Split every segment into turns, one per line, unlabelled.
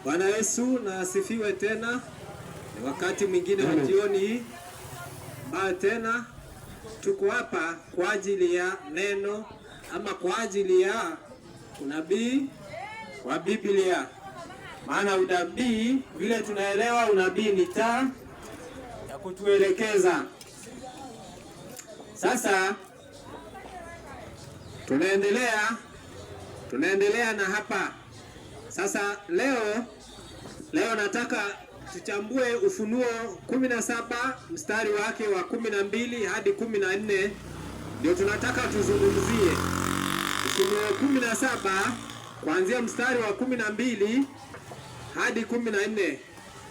Bwana Yesu na asifiwe tena. Ni wakati mwingine wa jioni hii ambayo tena tuko hapa kwa ajili ya neno ama kwa ajili ya unabii wa Biblia. Maana unabii, vile tunaelewa, unabii ni taa ya kutuelekeza. Sasa tunaendelea na hapa. Sasa leo nataka tuchambue Ufunuo 17 mstari wake wa 12 hadi 14, ndio tunataka tuzungumzie. Ufunuo 17 kuanzia mstari wa 12 hadi 14.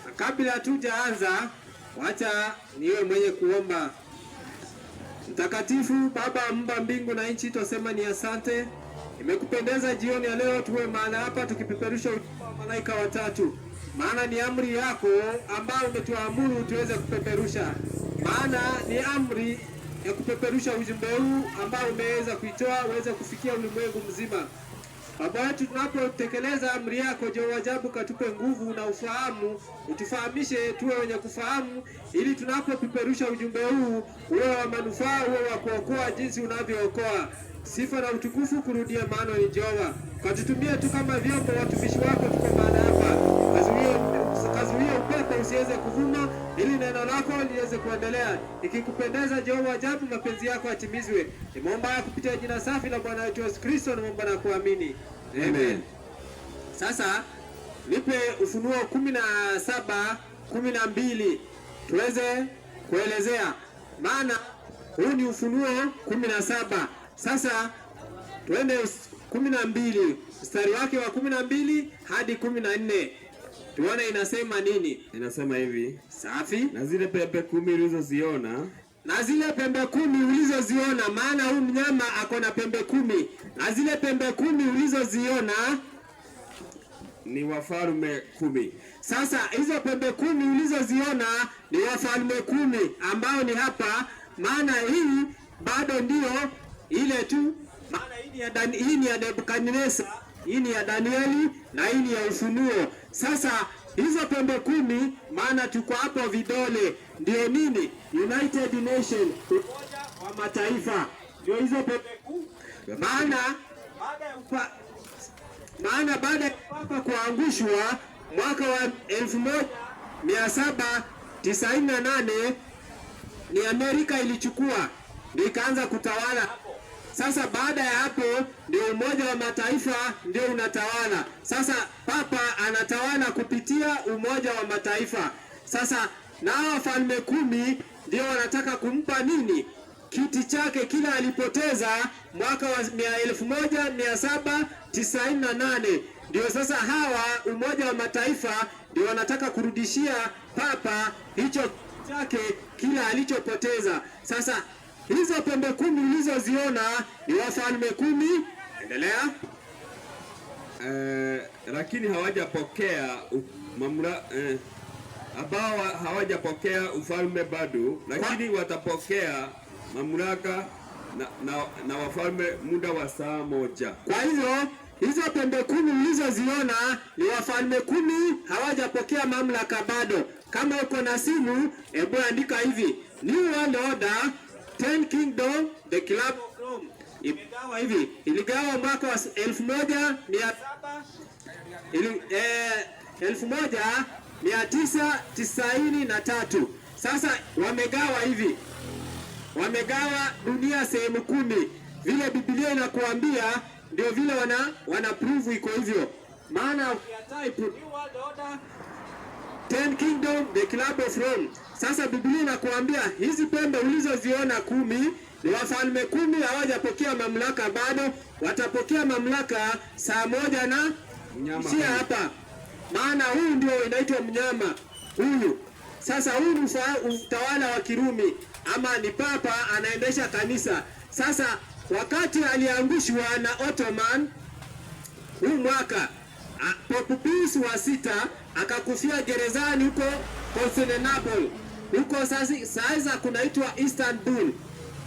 Na kabla hatujaanza, wacha niwe mwenye kuomba. Mtakatifu Baba, Muumba mbingu na nchi, twasema ni asante. Imekupendeza jioni ya leo tuwe mahali hapa tukipeperusha ujumbe wa malaika watatu. Maana ni amri yako ambayo umetuamuru tuweze kupeperusha. Maana ni amri ya kupeperusha ujumbe huu ambao umeweza kuitoa uweze kufikia ulimwengu mzima. Baba yetu, tunapotekeleza amri yako, je, ajabu katupe nguvu na ufahamu, utufahamishe tuwe wenye kufahamu, ili tunapopeperusha ujumbe huu uwe wa manufaa, uwe wa kuokoa jinsi unavyookoa. Sifa na utukufu kurudia maana ni Jehova. Katutumie tu kama vyombo, watumishi wako tuko mahali hapa. Kazuie upepo usiweze kuvuma, ili neno lako liweze kuendelea. Ikikupendeza Jehova, ajabu mapenzi yako yatimizwe. Nimeomba kupitia jina safi la Bwana wetu Yesu Kristo, naomba na kuamini. Amen. Sasa nipe Ufunuo 17:12 tuweze kuelezea. Maana huu ni Ufunuo 17. Sasa tuende 12 mstari wake wa 12 hadi 14. Tuone inasema nini.
Inasema hivi.
Safi.
Na zile pembe 10 ulizoziona.
Na zile pembe 10 ulizoziona, maana huyu mnyama ako na pembe 10. Na zile pembe 10 ulizoziona
ni wafalme 10.
Sasa hizo pembe 10 ulizoziona ni wafalme 10 ambao ni hapa. Maana hii bado ndio ile tu. Maana hii ni ya Nebukadneza, hii ni ya Danieli na hii ni ya Ufunuo. Sasa hizo pembe 10, maana tuko hapo vidole, ndio nini? United Nation, umoja wa mataifa, ndio hizo pembe 10. Maana baada ya papa kuangushwa mwaka wa 1798 ni Amerika ilichukua, ndio ikaanza kutawala. Sasa baada ya hapo ndio umoja wa mataifa ndio unatawala. Sasa papa anatawala kupitia umoja wa mataifa. Sasa nao wafalme 10 ndio wanataka kumpa nini? Kiti chake kila alipoteza mwaka wa 1798. Ndio sasa hawa umoja wa mataifa ndio wanataka kurudishia papa hicho chake kila alichopoteza. Sasa hizo pembe 10 ulizoziona ni wafalme 10. Endelea.
Lakini hawajapokea ambao hawajapokea ufalme bado, lakini watapokea mamlaka na wafalme muda wa saa moja.
Kwa hivyo hizo pembe 10 ulizoziona ni wafalme 10 hawajapokea mamlaka bado. Kama uko na simu, hebu andika hivi: New World Order 10 Kingdom, the Club of Rome. Imegawa hivi. Iligawa mwaka wa 1993. Sasa wamegawa hivi. Wamegawa dunia sehemu 10. Vile Biblia inakuambia ndio vile wana prove iko hivyo. Maana ukitype New World Order 10 Kingdom, the Club of Rome. Sasa Biblia inakuambia hizi pembe ulizoziona 10 ni wafalme 10 hawajapokea mamlaka bado, watapokea mamlaka saa moja na mnyama hapa. Maana huu ndio inaitwa mnyama huyu. Sasa huu ni utawala wa Kirumi ama ni papa anaendesha kanisa. Sasa wakati aliangushwa na Ottoman huu mwaka, Pope Pius wa 6 akakufia gerezani huko Constantinople. Huko sasa kunaitwa Istanbul.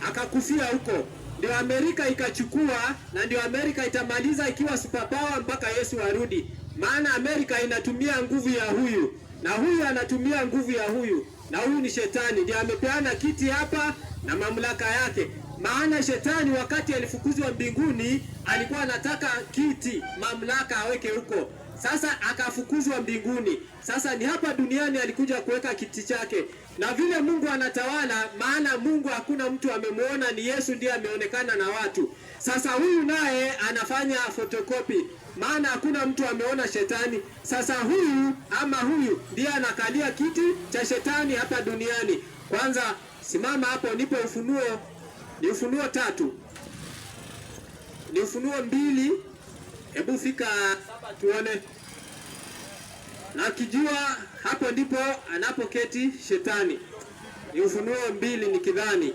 Akakufia huko. Ndio Amerika ikachukua, na ndio Amerika itamaliza ikiwa superpower mpaka Yesu arudi. maana Amerika inatumia nguvu ya huyu na huyu anatumia nguvu ya huyu, na huyu ni shetani, ndiye amepeana kiti hapa na mamlaka yake. Maana shetani wakati alifukuzwa mbinguni alikuwa anataka kiti, mamlaka aweke huko. Sasa akafukuzwa mbinguni. Sasa ni hapa duniani alikuja kuweka kiti chake. Na vile Mungu anatawala, maana Mungu hakuna mtu amemuona, ni Yesu ndiye ameonekana na watu. Sasa huyu naye anafanya fotokopi, maana hakuna mtu ameona shetani. Sasa huyu ama huyu ndiye anakalia kiti cha shetani hapa duniani. Kwanza simama hapo, nipe Ufunuo. Ni Ufunuo 3. Ni Ufunuo 2. Hebu fika 7 tuone. Na kijua hapo ndipo anapoketi shetani. Ni Ufunuo 2 nikidhani.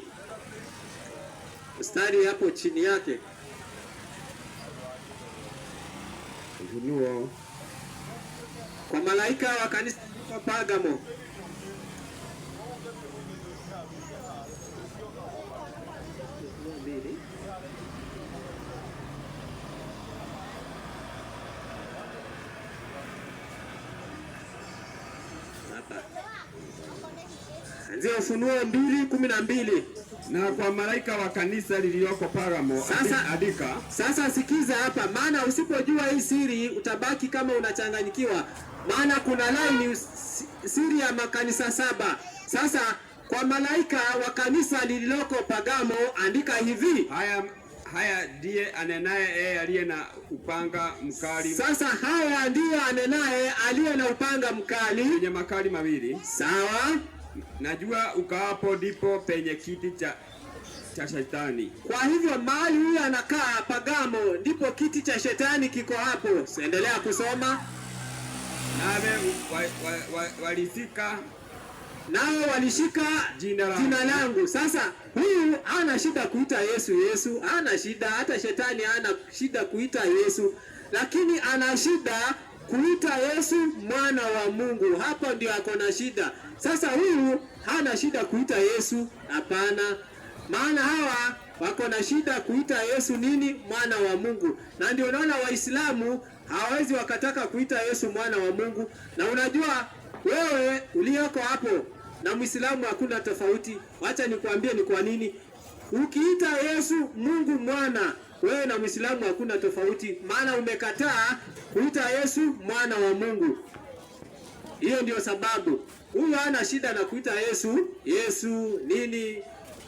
Mstari hapo chini yake.
Ufunuo
Kwa malaika wa kanisa la Pergamo. Anzia Ufunuo 2:12.
na kwa malaika wa kanisa lilioko Pergamo andika.
Sasa sikiza hapa, maana usipojua hii siri utabaki kama unachanganyikiwa, maana kuna line siri ya makanisa 7. Sasa kwa malaika wa kanisa lililoko Pergamo andika hivi.
Haya ndiye anenaye yeye aliye na upanga mkali.
Sasa haya ndiye anenaye aliye na upanga mkali
wenye makali mawili.
Sawa.
Najua ukaapo ndipo penye kiti cha shetani.
Kwa hivyo mahali huyu anakaa Pergamo ndipo kiti cha shetani kiko hapo. Endelea kusoma.
Nawe walisika
nao walishika jina langu. Sasa huyu hana shida kuita Yesu, hana shida. Hata shetani hana shida kuita Yesu, lakini ana shida kuita Yesu mwana wa Mungu. Hapo ndio ako na shida. Sasa huyu hana shida kuita Yesu, hapana. Maana hawa wako na shida kuita Yesu nini? Mwana wa Mungu. Na ndio unaona Waislamu hawawezi wakataka kuita Yesu mwana wa Mungu. Na unajua wewe ulioko hapo na Muislamu hakuna tofauti. Wacha nikwambie ni kwa nini. Ukiita Yesu Mungu mwana, wewe na Muislamu hakuna tofauti, maana umekataa kuita Yesu mwana wa Mungu. Hiyo ndio sababu. Huyu hana shida na kuita Yesu nini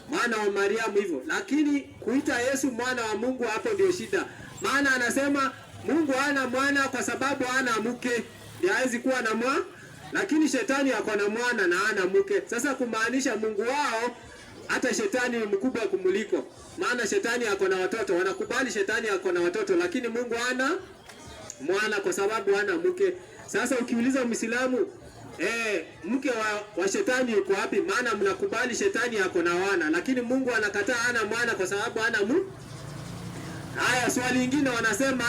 mwana wa Mariamu hivyo, lakini kuita Yesu mwana wa Mungu, hapo ndio shida. Maana anasema Mungu hana mwana kwa sababu hana mke, ndiye hawezi kuwa na mwana. Lakini shetani ako na mwana na hana mke. Sasa kumaanisha Mungu wao hata shetani ni mkubwa kumuliko. Maana shetani ako na watoto, wanakubali shetani ako na watoto, lakini Mungu hana mwana kwa sababu hana mke. Sasa ukiuliza Muislamu, mke wa shetani yuko wapi? Maana mnakubali shetani ako na wana, lakini Mungu anakataa hana mwana kwa sababu hana Haya, swali lingine wanasema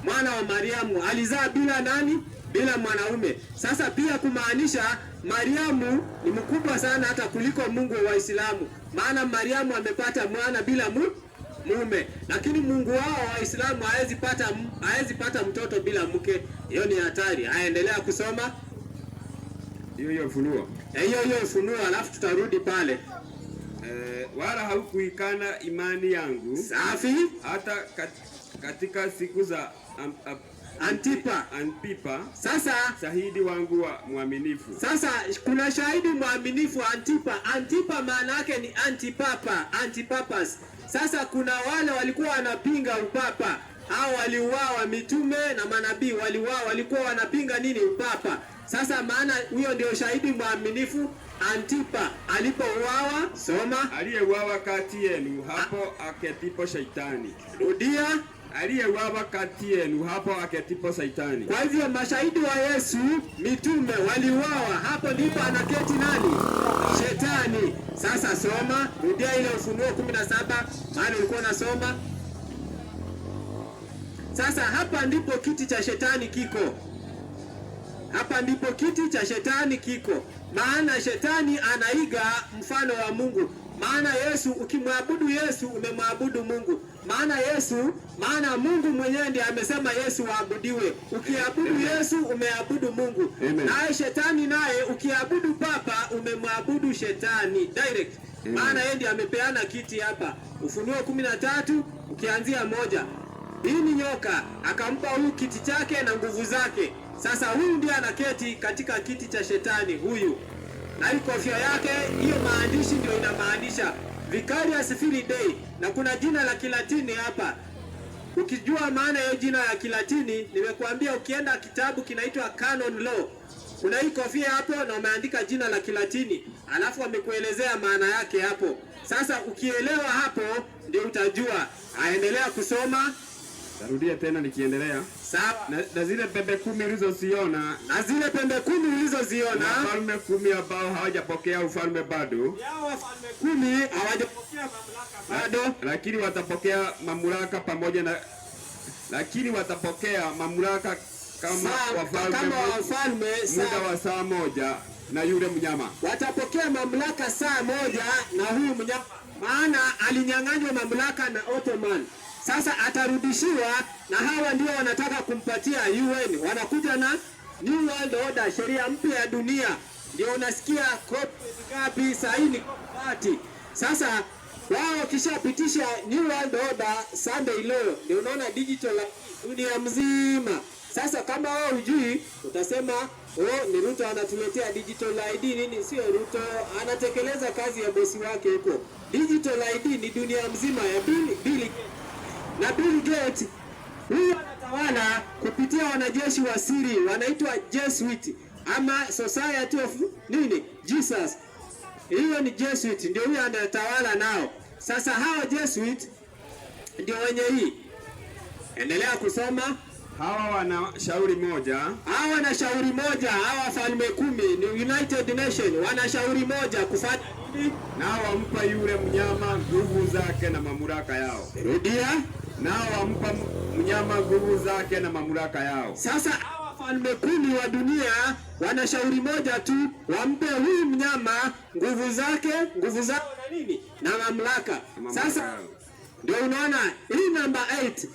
mwana wa Mariamu alizaa bila nani? Bila mwanaume. Sasa pia kumaanisha Mariamu ni mkubwa sana hata kuliko Mungu wa Waislamu. Maana Mariamu amepata mwana bila mume. Lakini Mungu wao Waislamu hawezi pata mtoto bila mke. Hiyo ni hatari. Aendelea kusoma.
Hiyo Ufunuo.
Hiyo Ufunuo, alafu tutarudi pale.
Wala haukuikana imani yangu.
Safi.
Hata katika siku za Antipa.
Sasa
shahidi wangu wa mwaminifu.
Sasa kuna shahidi mwaminifu Antipa. Antipa maana yake ni antipapas. Sasa kuna wale walikuwa wanapinga upapa. Hao waliuawa, mitume na manabii waliuawa, walikuwa wanapinga nini? Upapa. Sasa maana huyo ndio shahidi mwaminifu Antipa alipouawa. Soma.
Aliyeuawa kati yenu hapo aketipo shetani.
Rudia.
Aliyeuawa kati yenu hapo aketipo shetani.
Kwa hivyo mashahidi wa Yesu mitume waliuawa, hapo ndipo anaketi nani? Shetani. Sasa soma, rudia ile Ufunuo 17 maana ulikuwa unasoma. Sasa hapa ndipo kiti cha shetani kiko. Hapa ndipo kiti cha shetani kiko. Maana shetani anaiga mfano wa Mungu. Maana Yesu, ukimwabudu Yesu umemwabudu Mungu. Maana Mungu mwenyewe ndiye amesema Yesu waabudiwe. Ukiabudu Yesu umeabudu Mungu. Naye shetani naye ukiabudu papa umemwabudu shetani direct. Maana yeye ndiye amepeana kiti hapa. Ufunuo 13 ukianzia 1. Hii ni nyoka, akampa huyu kiti chake na nguvu zake. Sasa huyu ndiye anaketi katika kiti cha shetani huyu. Na hii kofia yake, hiyo maandishi ndio inamaanisha Vicarious Filii, na kuna jina la Kilatini hapa. Ukijua maana ya jina la Kilatini, nimekuambia ukienda kitabu kinaitwa Canon Law, kuna hii kofia hapo na umeandika jina la Kilatini, alafu amekuelezea maana yake hapo. Sasa ukielewa hapo ndio utajua. Aendelea kusoma.
Tarudia tena nikiendelea.
Sawa.
Na zile pembe 10 ulizoziona,
ulizoziona,
wafalme 10 ambao hawajapokea ufalme bado.
Hao wafalme 10 hawajapokea mamlaka bado,
lakini watapokea mamlaka pamoja na kama wafalme muda wa saa moja na yule mnyama.
Watapokea mamlaka saa moja na huyu mnyama. Maana alinyang'anywa mamlaka na Ottoman. Sasa atarudishiwa, na hawa ndio wanataka kumpatia UN. Wanakuja na New World Order, sheria mpya ya dunia. Ndio unasikia COP ngapi saini party. Sasa wao kishapitisha New World Order Sunday law, ndio unaona digital dunia mzima. Sasa kama wao hujui, utasema ni Ruto anatuletea digital ID nini? Sio Ruto, anatekeleza kazi ya bosi wake huko. Digital ID ni dunia mzima ya Bill na Bill Gates huyu anatawala kupitia wanajeshi wa siri wanaitwa Jesuit ama Society of Jesus. Hiyo ni Jesuit, ndio huyu anatawala nao. Sasa hao Jesuit ndio wenye hii. Endelea kusoma.
Hawa wana shauri moja. Hawa
wafalme 10 ni United Nation, wana shauri moja kufanya nini?
Nao wampa yule mnyama nguvu zake na mamlaka yao.
Rudia.
Nao wampa mnyama nguvu zake na mamlaka yao.
Sasa hawa wafalme 10 wa dunia wana shauri moja tu, wampe huyu mnyama nguvu zao na nini? Na mamlaka. Sasa ndio unaona hii number 8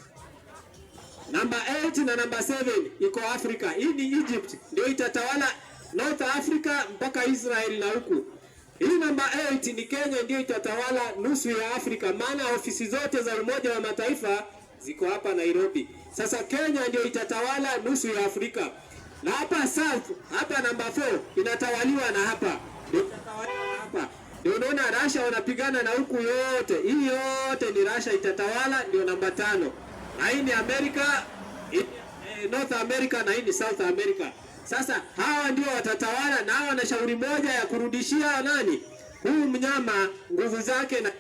na number 7 iko Afrika. Hii ni Egypt, ndio itatawala North Africa mpaka Israel na huku. Hii number 8 ni Kenya, ndio itatawala nusu ya Afrika, maana ofisi zote za Umoja wa Mataifa ziko hapa Nairobi. Sasa Kenya ndio itatawala nusu ya Afrika. Na hapa South, hapa number 4 inatawaliwa na hapa. Ndio unaona Russia wanapigana na huku yote. Hii yote ni Russia itatawala, ndio number 5. Na hii ni Amerika, North America, na hii ni South America. Sasa hawa ndio watatawala, na hawa na shauri moja ya kurudishia nani? Huyu mnyama nguvu zake na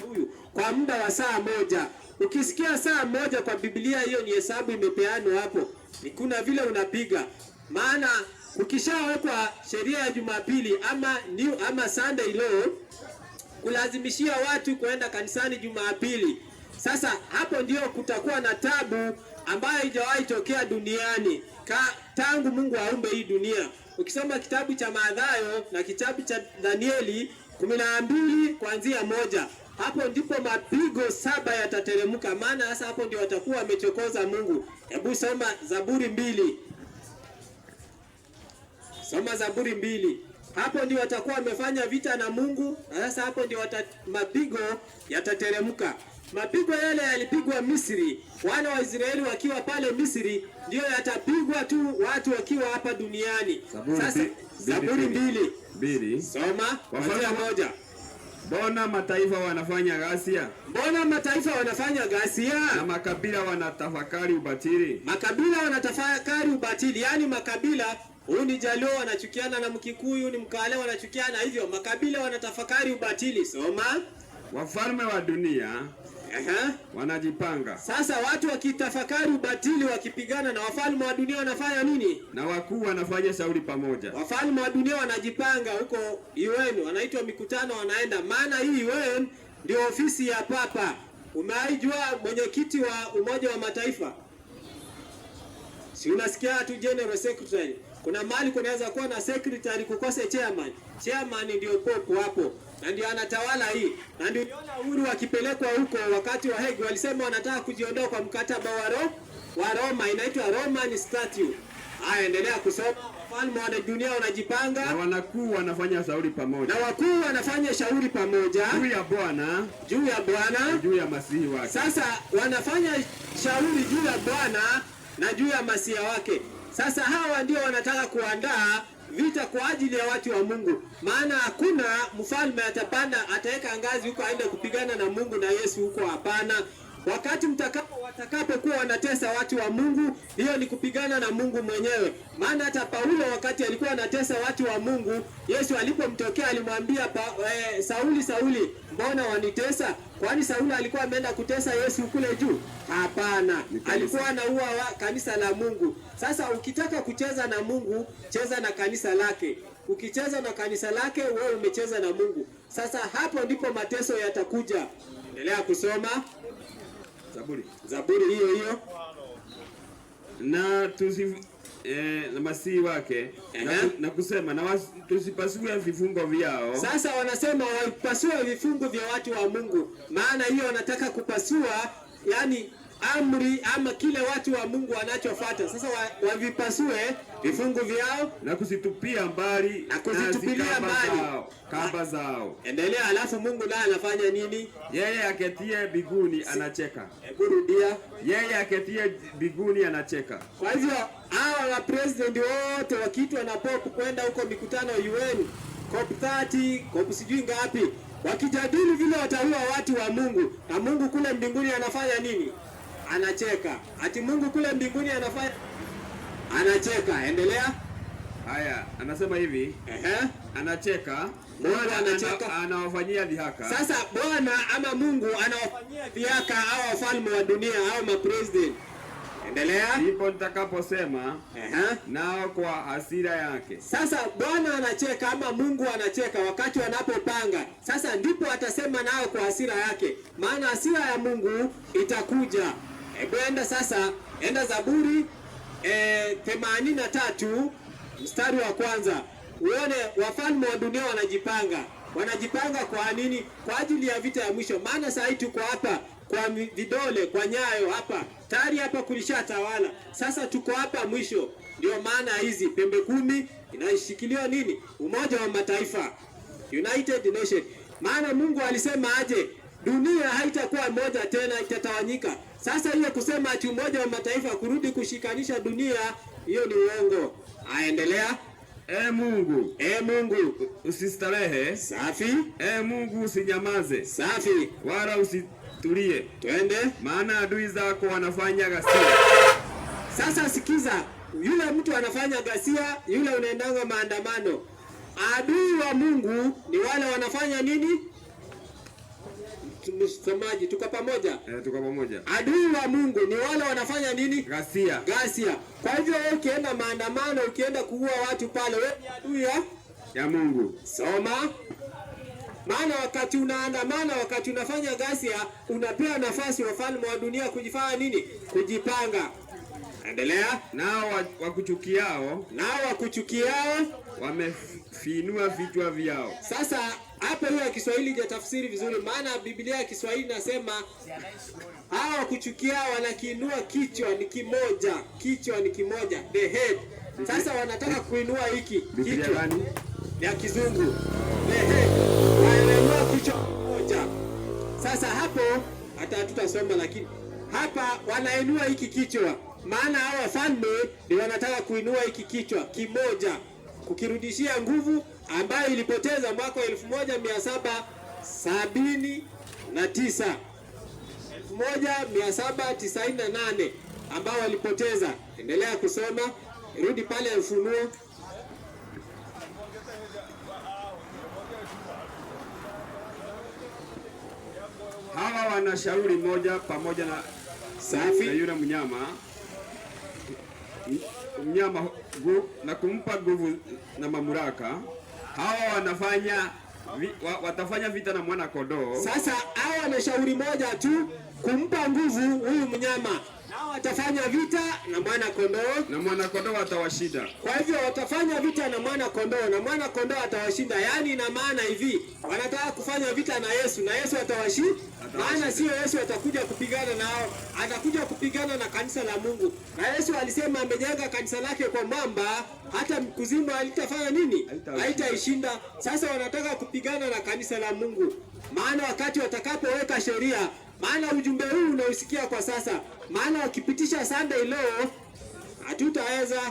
huyu kwa muda wa saa moja. Ukisikia saa moja kwa Biblia, hiyo ni hesabu imepeanwa hapo. Ni kuna vile unapiga. Maana ukishawekwa sheria ya Jumapili ama Sunday law, kulazimishia watu kuenda kanisani Jumapili. Sasa hapo ndio kutakuwa na tabu ambayo haijawahi tokea duniani tangu Mungu aumbe hii dunia. Ukisoma kitabu cha Mathayo na kitabu cha Danieli 12 kuanzia 1, hapo ndipo mapigo 7 yatateremka. Maana sasa hapo ndio watakuwa wamechokoza Mungu. Hebu soma Zaburi 2. Soma Zaburi 2. Hapo ndio watakuwa wamefanya vita na Mungu. Sasa hapo ndio mapigo yatateremka. Mapigo yale yalipigwa Misri, wana wa Israeli wakiwa pale Misri, ndio yatapigwa tu watu wakiwa hapa duniani. Sasa Zaburi 2. Soma kuanzia 1.
Mbona mataifa wanafanya ghasia?
Na
makabila wanatafakari ubatili.
Yaani makabila, huyu ni Jaluo wanachukiana na Mkikuyu, ni Mkale wanachukiana hivyo. Makabila wanatafakari ubatili. Soma.
Wafalme wa dunia wanajipanga.
Sasa watu wakitafakari ubatili, wakipigana, na wafalme wa dunia wanafanya nini?
Na wakuu wanafanya shauri pamoja.
Wafalme wa dunia wanajipanga huko UN, wanaitwa mikutano, wanaenda. Maana hii UN ndio ofisi ya Papa. Umeaijua mwenyekiti wa Umoja wa Mataifa? Si unasikia tu General Secretary. Kuna mahali kunaweza kuwa na secretary kukose chairman. Chairman ndio popo hapo. Na ndio anatawala hii. Na ndio uliona Uhuru akipelekwa huko wakati wa Hague walisema wanataka kujiondoa kwa mkataba wa Roma, inaitwa Roman Statute. Haya, endelea kusoma. Wafalme wa dunia wanajipanga
na wanakuu wanafanya shauri pamoja.
Na wakuu wanafanya shauri pamoja
juu ya Bwana, juu ya Masihi wake.
Sasa wanafanya shauri juu ya Bwana na juu ya Masihi wake. Sasa hawa ndio wanataka kuandaa vita kwa ajili ya watu wa Mungu. Maana hakuna mfalme atapanda ataweka ngazi huko aende kupigana na Mungu na Yesu huko, hapana. Wakati watakapokuwa wanatesa watu wa Mungu, hiyo ni kupigana na Mungu mwenyewe. Maana hata Paulo wakati alikuwa anatesa watu wa Mungu, Yesu alipomtokea alimwambia Sauli, Sauli, mbona wanitesa? Kwani Sauli alikuwa ameenda kutesa Yesu kule juu? Hapana, alikuwa anaua kanisa la Mungu. Sasa ukitaka kucheza na Mungu, cheza na kanisa lake. Ukicheza na kanisa lake, wewe umecheza na Mungu. Sasa hapo ndipo mateso yatakuja. Endelea kusoma Zaburi hiyo
na na Masihi wake na kusema na tusipasue vifungo vyao.
Sasa wanasema wapasue vifungo vya watu wa Mungu, maana hiyo wanataka kupasua, yani amri ama kile watu wa Mungu wanachofuata. Sasa wavipasue vifungu vyao
na kusitupia mbali kamba zao.
Endelea. Alafu Mungu naye anafanya nini?
Yeye aketie mbinguni anacheka.
Hebu rudia.
Yeye aketie mbinguni anacheka.
Kwa hivyo hawa wa president wote wakiitwa na Pope kwenda huko mikutano UN, COP30, COP sijui ngapi, wakijadili vile wataua watu wa Mungu, na Mungu kule mbinguni anafanya nini? Anacheka. Ati Mungu kule mbinguni anacheka. Endelea.
Haya, anasema hivi. Anacheka.
Mungu anacheka.
Anawafanyia dhihaka.
Sasa Bwana ama Mungu anawafanyia dhihaka hao wafalme wa dunia, hao mapresident. Endelea.
Ndipo nitakaposema nao kwa hasira yake.
Sasa Bwana anacheka ama Mungu anacheka wakati wanapopanga. Sasa ndipo atasema nao kwa hasira yake. Maana hasira ya Mungu itakuja. Enda sasa, enda Zaburi 83 mstari wa kwanza. Uone wafalme wa dunia wanajipanga. Wanajipanga kwa nini? Kwa ajili ya vita ya mwisho. Maana sasa tuko hapa kwa vidole, kwa nyayo hapa. Tayari hapa kulishatawala. Sasa tuko hapa mwisho. Ndio maana hizi pembe 10 inashikiliwa nini? Umoja wa Mataifa. United Nations. Maana Mungu alisema aje? Dunia haitakuwa moja tena, itatawanyika. Sasa hiyo kusema ati Umoja wa Mataifa kurudi kushikanisha dunia, hiyo ni uongo. Aendelea.
Mungu,
Mungu
usistarehe.
Safi.
Mungu usinyamaze.
Safi.
Wala usitulie.
Twende.
Maana adui zako wanafanya ghasia.
Sasa sikiza, yule mtu anafanya ghasia, yule unaendanga maandamano. Adui wa Mungu ni wale wanafanya nini? Msomaji, tuko pamoja?
Tuko pamoja.
Adui wa Mungu ni wale wanafanya nini?
Ghasia.
Kwa hivyo wewe ukienda maandamano, ukienda kuua watu pale, wewe ni adui ya Mungu. Soma. Maana wakati unaandamana, wakati unafanya ghasia, unapewa nafasi wafalme wa dunia kujifanya nini? Kujipanga. Endelea.
Nao
wakuchukiao
wamefinua vichwa vyao.
Sasa hapa hiyo ya Kiswahili hajatafsiri vizuri, maana Biblia ya Kiswahili nasema hao wakuchukia wanakiinua kichwa ni kimoja. Kichwa ni kimoja, the head. Sasa wanataka kuinua hiki kichwa ya Kizungu, the head. Wanainua kichwa kimoja. Sasa hapo hata hatutasoma, lakini hapa wanainua hiki kichwa. Maana hao wafalme ni wanataka kuinua hiki kichwa kimoja, kukirudishia nguvu ambayo ilipoteza mwaka 1798 ambao walipoteza. Endelea kusoma, rudi pale Ufunuo.
Hawa wana shauri moja pamoja na
safi
na yule mnyama na kumpa nguvu na mamlaka. Hawa watafanya vita na mwana kondoo.
Sasa hawa wana shauri moja tu, kumpa nguvu huyu mnyama. nao watafanya vita na mwana kondoo,
na mwana kondoo atawashinda.
Kwa hivyo watafanya vita na mwana kondoo na mwana kondoo atawashinda. Yaani ina maana hivi, wanataka kufanya vita na Yesu na Yesu atawashinda. Maana sio Yesu atakuja kupigana nao, atakuja kupigana na kanisa la Mungu. Na Yesu alisema amejenga kanisa lake kwa mwamba, hata kuzimu halitafanya nini? Haitaishinda. Sasa wanataka kupigana na kanisa la Mungu. Maana wakati watakapoweka sheria, maana ujumbe huu unausikia kwa sasa, maana wakipitisha Sunday law hatutaweza,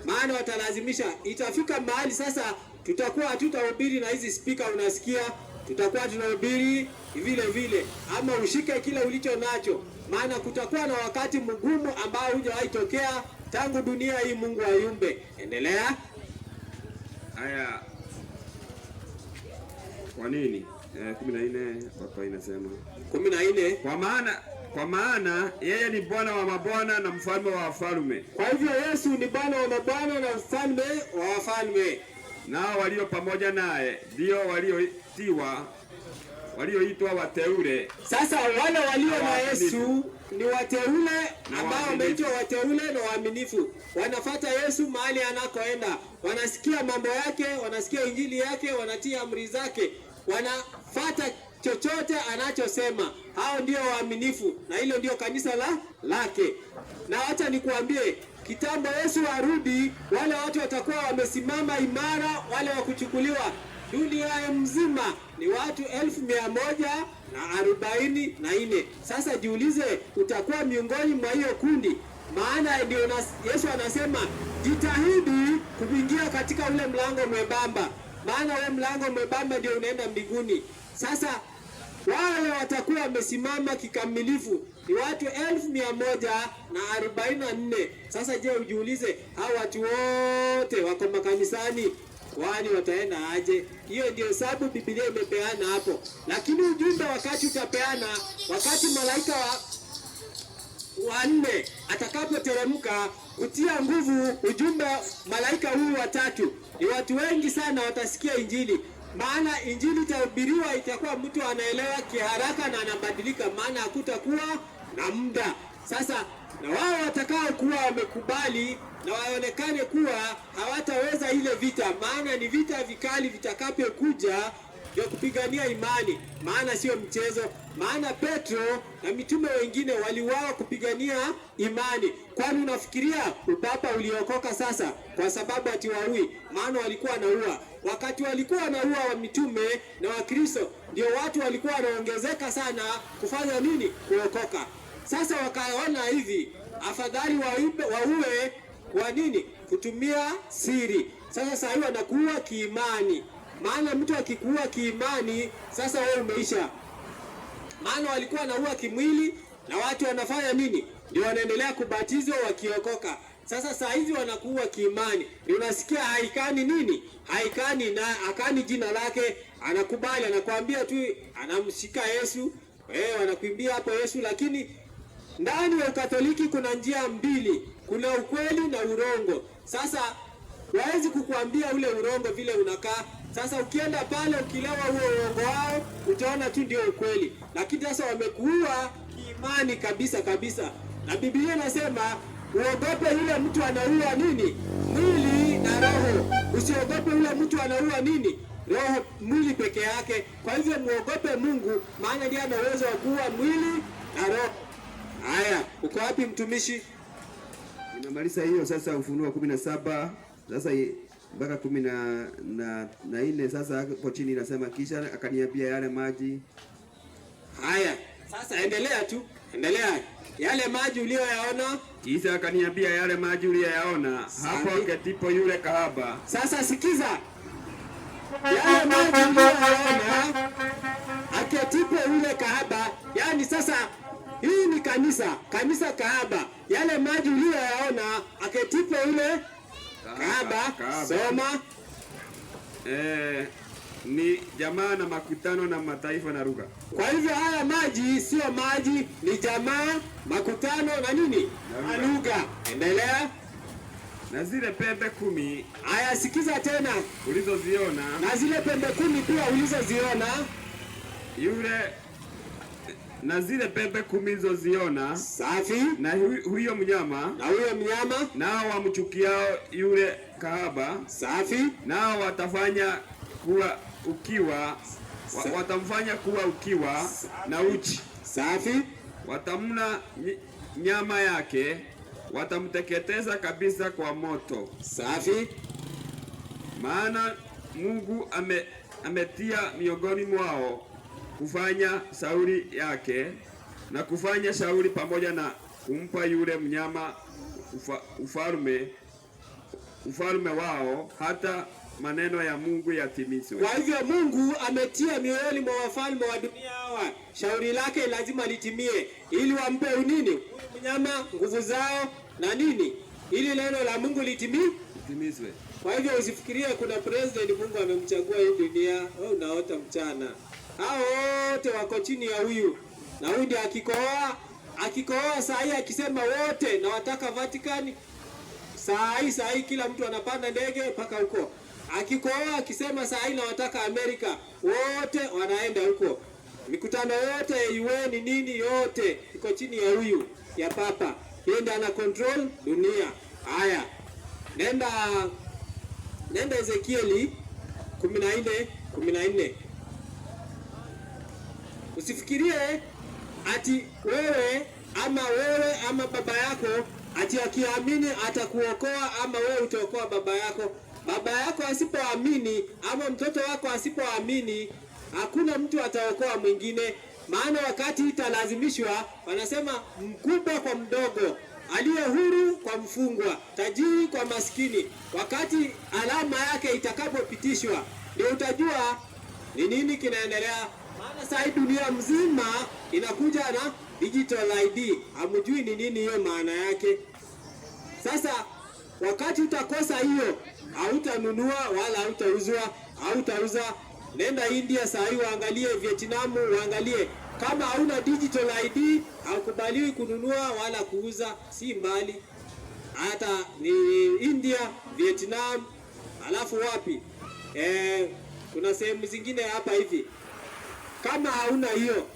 maana watalazimisha. Itafika mahali sasa tutakuwa hatutahubiri na hizi speaker unasikia, tutakuwa tunahubiri vile vile, ama ushike kile ulicho nacho, maana kutakuwa na wakati mgumu ambao hujawahi tokea tangu dunia hii Mungu ayumbe. Endelea.
Haya, kwa nini 14 hapa inasema
14,
kwa maana yeye ni Bwana wa mabwana na mfalme wa wafalme.
Kwa hivyo Yesu ni Bwana wa mabwana na mfalme wa wafalme,
nao walio pamoja naye ndio walioitwa wateule.
Sasa wale walio na Yesu ni wateule ambao wameitwa wateule na waaminifu. Wanafuata Yesu mahali anakoenda, wanasikia mambo yake, wanasikia injili yake, wanatii amri zake, wanafuata chochote anachosema. Hao ndio waaminifu na hilo ndio kanisa lake. Na acha nikuambie, kitambo Yesu arudi, wale watu watakuwa wamesimama imara, wale wa kuchukuliwa dunia mzima ni watu 1144. Sasa jiulize, utakuwa miongoni mwa hiyo kundi? Maana ndio Yesu anasema jitahidi kuingia katika ule mlango mwembamba, maana ule mlango mwembamba ndio unaenda mbinguni. Sasa wale watakuwa wamesimama kikamilifu ni watu 1144. Sasa je, ujiulize, hao watu wote wako makanisani, kwani wataenda aje? Hiyo ndio sababu Biblia imepeana hapo. Lakini ujumbe wakati utapeana, wakati malaika wa 4 atakapoteremka kutia nguvu ujumbe malaika huyu wa 3, ni watu wengi sana watasikia injili. Maana injili itahubiriwa, itakuwa mtu anaelewa kiharaka na anabadilika, maana hakutakuwa na muda. Sasa na wao watakao kuwa wamekubali na waonekane kuwa hawataweza ile vita, maana ni vita vikali vitakapokuja vya kupigania imani, maana sio mchezo. Maana Petro na mitume wengine waliuawa kupigania imani. Kwani unafikiria upapa uliokoka sasa kwa sababu ati waui? Maana walikuwa wanaua. Wakati walikuwa wanaua wa mitume na Wakristo, ndio watu walikuwa wanaongezeka sana kufanya nini? Kuokoka. Sasa wakaona hivi, afadhali waue kwa nini? Kutumia siri. Sasa hivi wanakuua kiimani. Maana mtu akikuua kiimani, sasa wewe umeisha. Maana walikuwa wanaua kimwili na watu wanafanya nini? Ndio wanaendelea kubatizwa wakiokoka. Sasa saa hizi wanakuua kiimani. Ndio unasikia haikani nini? Haikani na akani jina lake, anakubali, anakuambia tu anamshika Yesu. Wanakuimbia hapo Yesu, lakini ndani ya Ukatoliki kuna njia mbili. Kuna ukweli na urongo. Sasa wawezi kukuambia ule urongo vile unakaa. Sasa ukienda pale ukilewa huo urongo wao, utaona tu ndio ukweli. Lakini sasa wamekuua kiimani kabisa kabisa. Na Biblia inasema uogope yule mtu anaua nini? Mwili na roho. Usiogope yule mtu anaua nini? Roho, mwili peke yake. Kwa hivyo muogope Mungu, maana ndiye ana uwezo wa kuua mwili na roho. Haya, uko wapi mtumishi?
Nimemaliza hiyo sasa. Ufunuo 17 sasa mpaka 14. Sasa hapo chini inasema kisha akaniambia yale maji.
Haya, sasa endelea tu, endelea. Yale maji uliyoyaona,
kisha akaniambia yale maji uliyoyaona, hapo aketipo yule kahaba.
Sasa sikiza, yale maji uliyoyaona, aketipo yule kahaba. Yani sasa hii ni kanisa kahaba. Yale maji uliyoyaona, aketipo yule kahaba. Soma.
Ni jamaa na makutano na mataifa na lugha.
Kwa hivyo haya maji sio maji, ni jamaa, makutano na nini? Na lugha. Endelea.
Na zile pembe 10.
Haya, sikiza tena.
Ulizoziona. na zile pembe 10 zoziona.
Safi.
Na huyo mnyama, nao wamchukiao yule kahaba.
Safi.
Nao watafanya kuwa ukiwa, watamfanya kuwa ukiwa na uchi.
Safi.
Watamna nyama yake, watamteketeza kabisa kwa moto.
Safi.
Maana Mungu ametia miongoni mwao kufanya shauri yake na kufanya shauri pamoja na kumpa yule mnyama ufalme wao, hata maneno ya Mungu yatimizwe.
Kwa hivyo Mungu ametia mioyoni mwa wafalme wa dunia hawa shauri lake lazima litimie, ili wampe unini mnyama, nguvu zao na nini, ili neno la Mungu litimizwe. Kwa hivyo usifikirie kuna president Mungu amemchagua hii dunia, wewe unaota mchana. Hao wote wako chini ya huyu, na huyu ndiye akikohoa saa hii akisema wote na wataka Vatican. Saa hii kila mtu anapanda ndege mpaka huko. Akikohoa akisema saa hii na wataka Amerika, wote wanaenda huko. Mikutano yote UN nini yote iko chini ya huyu, ya papa. Yeye ndiye ana control dunia. Haya. Nenda Ezekieli 14:14. Usifikirie ati wewe ama baba yako ati akiamini atakuokoa ama wewe utaokoa baba yako. Baba yako asipoamini ama mtoto wako asipoamini, hakuna mtu ataokoa mwingine. Maana wakati italazimishwa, wanasema mkubwa kwa mdogo, aliye huru kwa mfungwa, tajiri kwa maskini. Wakati alama yake itakapopitishwa, ndio utajua ni nini kinaendelea. Maana sasa dunia mzima inakuja na digital ID, hamjui ni nini hiyo maana yake. Sasa wakati utakosa hiyo, hautanunua wala hautauza. Nenda India saa hii waangalie, Vietnam waangalie, kama hauna digital ID haukubaliwi kununua wala kuuza. Si mbali, hata ni India, Vietnam, alafu wapi, kuna sehemu zingine hapa hivi. Kama hauna hiyo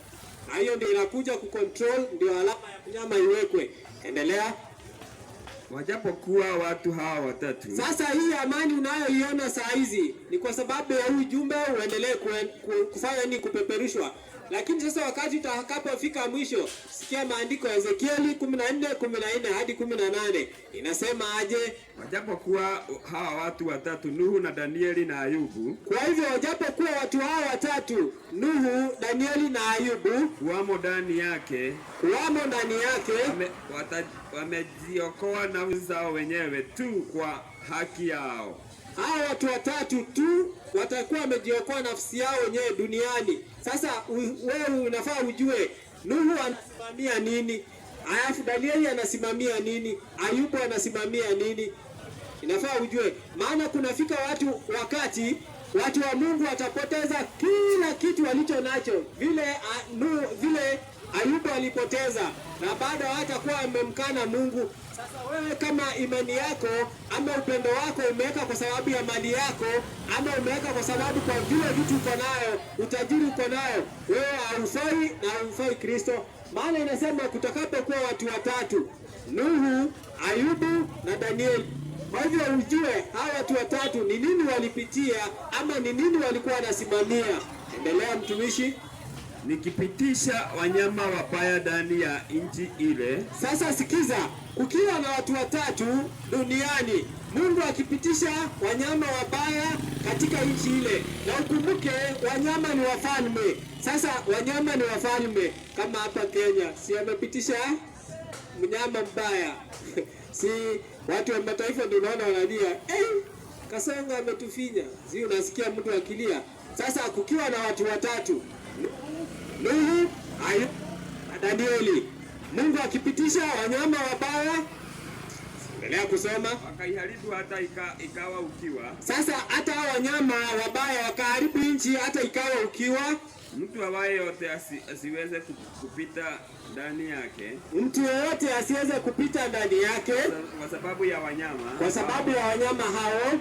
ndio inakuja kucontrol, ndio alama ya mnyama iwekwe. Endelea.
Wajapokuwa watu hawa watatu.
Sasa hii amani unayoiona saa hizi ni kwa sababu ya huyu jumbe uendelee kufanya ni kupeperushwa. Lakini sasa wakati utakapofika mwisho, sikia maandiko ya Ezekieli 14:14 hadi 18. Inasema aje?
Wajapokuwa hawa watu watatu, Nuhu na Danieli na Ayubu.
Kwa hivyo wajapokuwa watu hawa watatu, Nuhu, Danieli na Ayubu,
wamo ndani yake, wamejiokoa nafsi zao wenyewe tu kwa haki yao.
Hao watu watatu tu watakuwa wamejiokoa nafsi yao wenyewe duniani. Sasa wewe unafaa ujue Nuhu anasimamia nini, alafu Danieli anasimamia nini, Ayubu anasimamia nini. Inafaa ujue, maana kunafika wakati watu wa Mungu watapoteza kila kitu walicho nacho, vile Ayubu alipoteza, na bado hatakuwa amemkana Mungu. Sasa wewe kama imani yako ama upendo wako umeweka kwa sababu ya mali yako, ama umeweka kwa sababu kwa vile vitu uko nayo, utajiri uko nayo, wewe haufai na haufai Kristo. Maana inasema kutakapokuwa watu watatu, Nuhu, Ayubu na Danieli. Kwa hivyo ujue hawa watu watatu ni nini walipitia ama ni nini walikuwa wanasimamia. Endelea mtumishi.
Nikipitisha wanyama wabaya ndani ya nchi ile.
Sasa sikiza, kukiwa na watu watatu duniani, Mungu akipitisha wanyama wabaya katika nchi ile, na ukumbuke wanyama ni wafalme. Sasa wanyama ni wafalme, kama hapa Kenya, si amepitisha mnyama mbaya si watu wa mataifa ndio unaona wanalia, Kasongo ametufinya. Si unasikia mtu akilia. Sasa kukiwa na watu watatu, Nuhu, Ayubu na Danieli, Mungu akipitisha wanyama wabaya, endelea kusoma,
wakaiharibu hata ikawa ukiwa.
Sasa hata wanyama wabaya wakaharibu nchi hata ikawa ukiwa.
Mtu awaye yote asiweze kupita ndani yake.
Mtu yeyote asiweze kupita ndani yake
kwa sababu ya wanyama.
Kwa sababu ya wanyama hao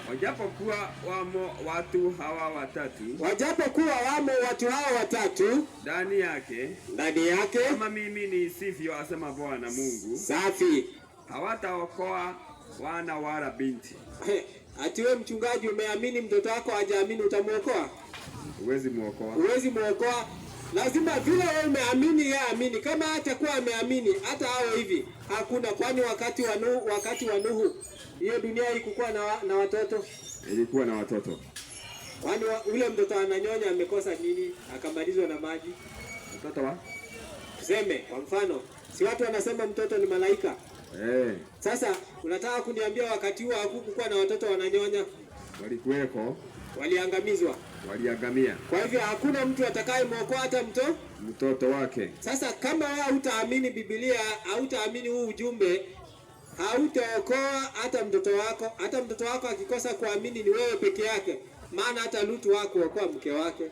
Wajapokuwa wamo watu hawa watatu ndani yake, kama mimi nisivyo, asema Bwana Mungu,
safi,
hawataokoa wana wala binti.
Ati wewe mchungaji umeamini mtoto wako hajaamini, utamuokoa?
Huwezi muokoa.
Huwezi muokoa. Lazima vile wewe umeamini yeye amini. Kama hatakuwa ameamini hata hao hivi hakuna, kwani wakati wa Nuhu hiyo dunia ilikuwa na watoto?
Ilikuwa na watoto.
Kwani ule mtoto ananyonya amekosa nini akamalizwa na maji?
Mtoto wa?
Tuseme kwa mfano, si watu wanasema mtoto ni malaika? Sasa unataka kuniambia wakati huo hakukuwa na watoto wananyonya?
Walikuweko.
Waliangamizwa.
Waliangamia.
Kwa hivyo hakuna mtu atakayemwokoa hata
mtoto wake.
Sasa kama wewe hutaamini Biblia, hautaamini huu ujumbe, hautaokoa hata mtoto wako. Hata mtoto wako akikosa kuamini ni wewe peke yake, maana hata Lutu wako okoa mke wake.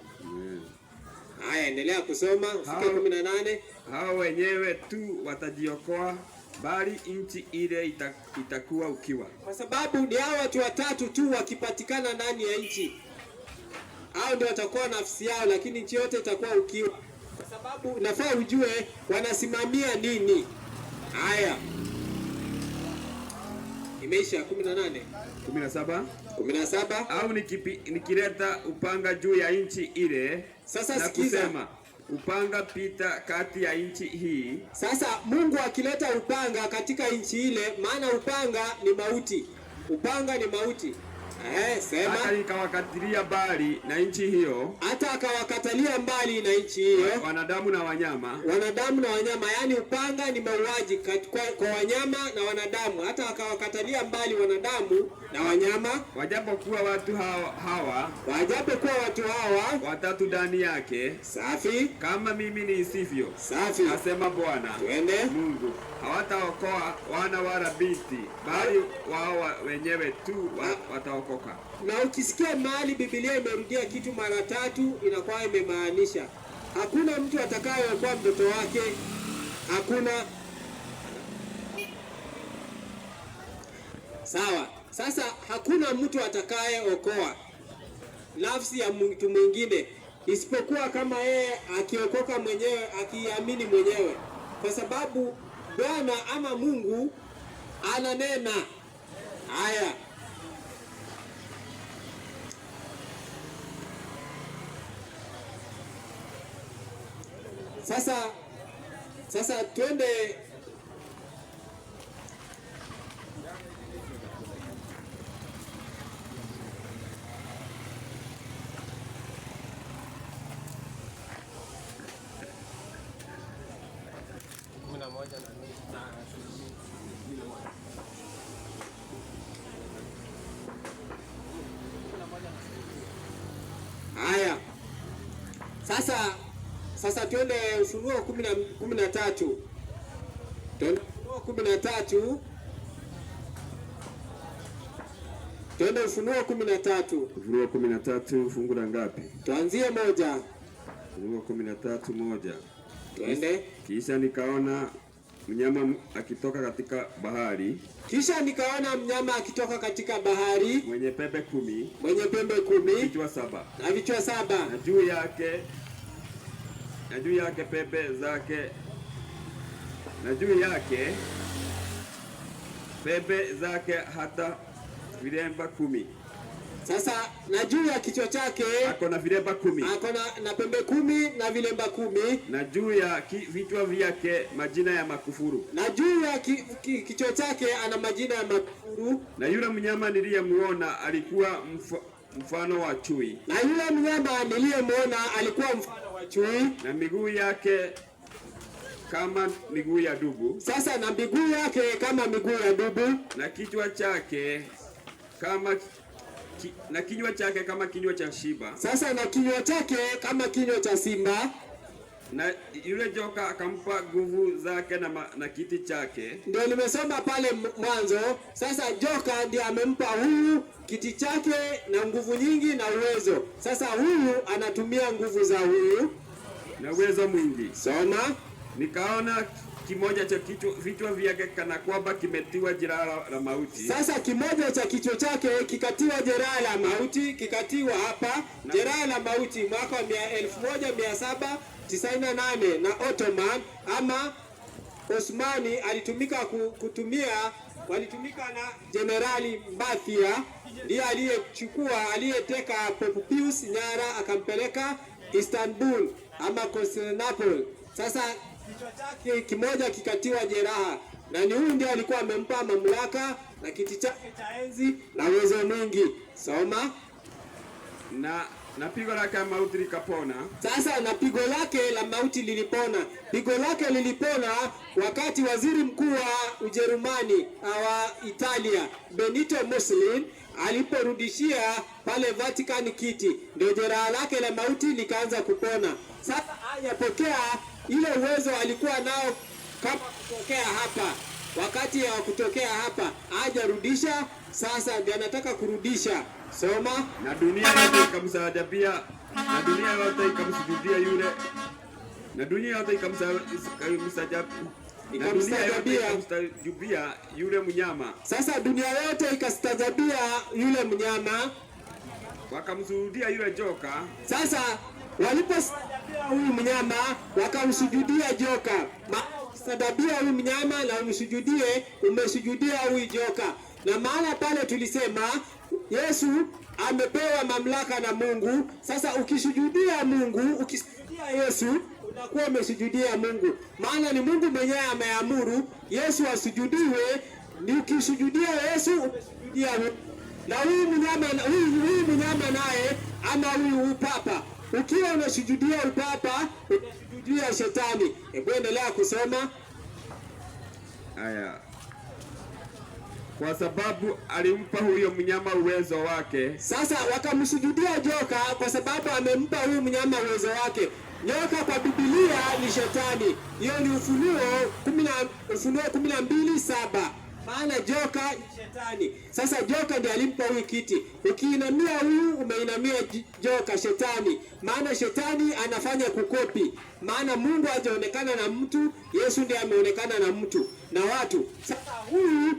Haya, endelea kusoma ufike 18.
Hao wenyewe tu watajiokoa, bali nchi ile itakuwa ukiwa.
Kwa sababu ni hao watu watatu tu wakipatikana ndani ya nchi, hao ndio watakuwa nafsi yao, lakini nchi yote itakuwa ukiwa. Kwa sababu nafaa ujue wanasimamia nini. Haya, imeisha 18. 17.
Au nikileta upanga juu ya nchi ile,
sasa
na
sikiza,
kusema upanga pita kati ya nchi hii.
Sasa Mungu akileta upanga katika nchi ile, maana upanga ni mauti. Upanga ni mauti. Sema
hata ikawakatilia mbali na nchi hiyo.
Hata akawakatalia mbali na nchi hiyo
wanadamu na wanyama.
Yani upanga ni mauaji kwa wanyama na wanadamu. Hata akawakatalia mbali wanadamu na wanyama.
Wajapokuwa watu hawa watatu ndani yake,
safi,
kama mimi nisivyo,
safi,
asema Bwana Mungu, hawataokoa wana wala binti, bali wao wenyewe tu wataokoka.
Na ukisikia mahali Biblia imerudia kitu mara 3, inakuwa imemaanisha hakuna mtu atakayeokoa mtoto wake. Hakuna. Sawa. Sasa hakuna mtu atakayeokoa nafsi ya mtu mwingine isipokuwa kama yeye akiokoka mwenyewe, akiamini mwenyewe, kwa sababu Bwana ama Mungu ananena. Haya, sasa twende haya. Sasa twende Ufunuo 13. Twende Ufunuo 13. Twende Ufunuo 13.
Ufunuo 13 fungu la ngapi?
Tuanzie 1.
Ufunuo 13:1.
Twende.
Kisha nikaona mnyama akitoka katika bahari. Mwenye pembe 10. Vichwa 7.
Na vichwa 7.
Na juu yake pembe zake. Na juu yake pembe zake hata vilemba 10.
Sasa na juu ya kichwa chake
ako na vilemba 10.
Ako na pembe 10 na vilemba 10.
Na juu ya vichwa vyake majina ya makufuru.
Na juu ya kichwa chake ana majina ya makufuru.
Na yule mnyama niliyemuona alikuwa mfano wa chui.
Na miguu yake
kama miguu ya dubu.
Sasa na miguu yake kama miguu ya dubu.
Na kichwa chake kama kinywa chake kama kinywa cha shiba.
Sasa na kinywa chake kama kinywa cha simba.
Na yule joka akampa nguvu zake na kiti chake.
Ndio nimesoma pale mwanzo. Sasa joka ndiye amempa huyu kiti chake na nguvu nyingi na uwezo. Sasa huyu anatumia nguvu za huyu
na uwezo mwingi.
Soma.
Nikaona kimoja cha vichwa vyake kana kwamba kimetiwa jeraha la mauti.
Sasa kimoja cha kichwa chake kikatiwa jeraha la mauti, kikatiwa hapa jeraha la mauti mwaka wa 1798 na Ottoman ama Osmani walitumika na Generali Mbathia, ndiye aliyeteka Pope Pius nyara akampeleka Istanbul ama Constantinople. Sasa kichwa chake kimoja kikatiwa jeraha, na ni huyu ndiye alikuwa amempa mamlaka na kiti chake cha enzi na uwezo mwingi. Soma.
Na pigo lake la mauti likapona.
Sasa na pigo lake la mauti lilipona. Pigo lake lilipona wakati waziri mkuu wa Ujerumani wa Italia Benito Mussolini aliporudishia pale Vatican kiti, ndio jeraha lake la mauti likaanza kupona. Sasa hajapokea ile uwezo alikuwa nao kama kutokea hapa. Wakati ya kutokea hapa hajarudisha, sasa ndiye anataka kurudisha. Soma.
Na dunia yote ikamsajabia, na dunia yote ikamsujudia yule, na dunia yote ikamstajabia yule mnyama.
Sasa dunia yote ikastajabia yule mnyama,
wakamsujudia yule joka.
Sasa walipostajabia huyu mnyama wakamsujudia joka. Sadabia huyu mnyama na umesujudia huyu joka. Na maana pale tulisema Yesu amepewa mamlaka na Mungu. Sasa ukisujudia Mungu, ukisujudia Yesu, unakuwa umesujudia Mungu. Maana ni Mungu mwenyewe ameamuru Yesu asujudiwe. Ni ukisujudia Yesu umesujudia Mungu. Na huyu mnyama naye ama huyu upapa, ukiwa unasujudia upapa unasujudia shetani. Hebu endelea kusoma.
Haya. Kwa sababu alimpa huyo mnyama uwezo wake.
Sasa wakamsujudia joka kwa sababu amempa huyu mnyama uwezo wake. Nyoka kwa Biblia ni shetani. Hiyo ni Ufunuo 12:7. Maana joka ni shetani. Sasa joka ndiye alimpa huyu kiti. Ukiinamia huyu umeinamia joka shetani. Maana shetani anafanya kukopi. Maana Mungu hajaonekana na mtu, Yesu ndiye ameonekana na mtu na watu. Sasa huyu